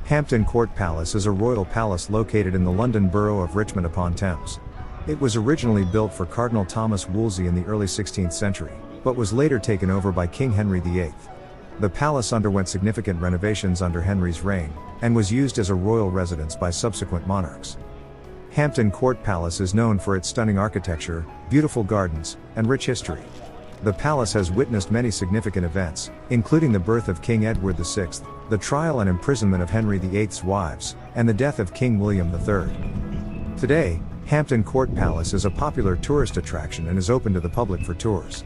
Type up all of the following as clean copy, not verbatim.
Hampton Court Palace is a royal palace located in the London borough of Richmond upon Thames. It was originally built for Cardinal Thomas Wolsey in the early 16th century, but was later taken over by King Henry VIII. The palace underwent significant renovations under Henry's reign, and was used as a royal residence by subsequent monarchs. Hampton Court Palace is known for its stunning architecture, beautiful gardens, and rich history. The palace has witnessed many significant events, including the birth of King Edward VI, the trial and imprisonment of Henry VIII's wives, and the death of King William III. Today, Hampton Court Palace is a popular tourist attraction and is open to the public for tours.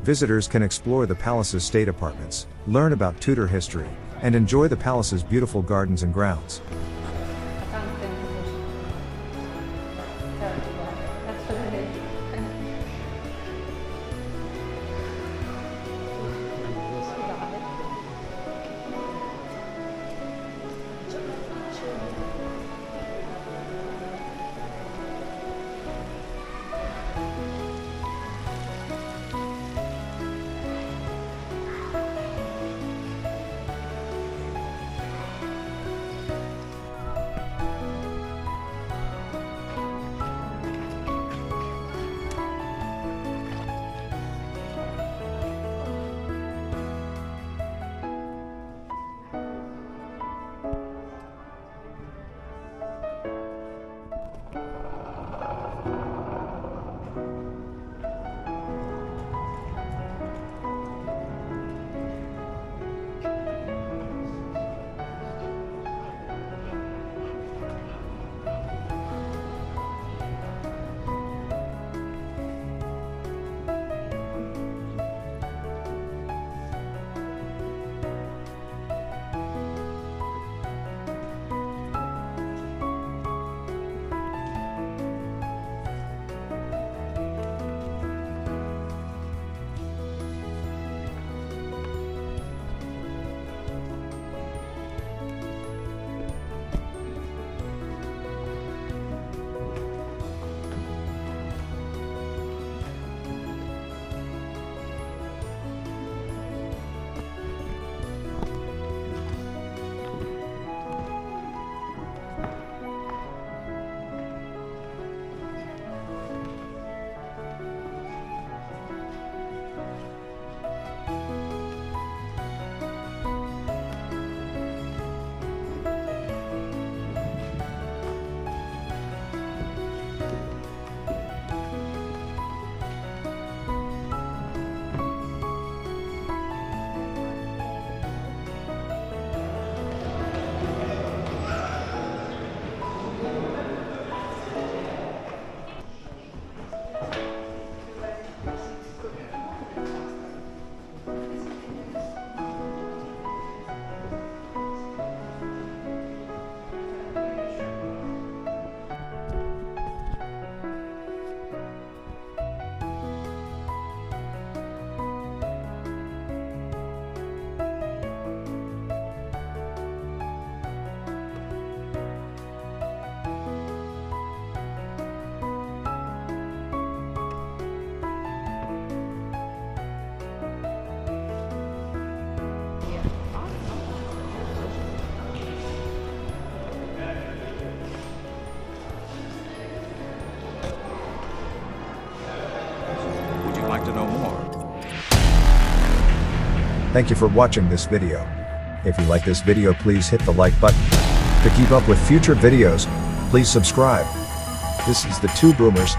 Visitors can explore the palace's state apartments, learn about Tudor history, and enjoy the palace's beautiful gardens and grounds. To know more. Thank you for watching this video. If you like this video, please hit the like button. To keep up with future videos, please subscribe. This is the Two Boomers.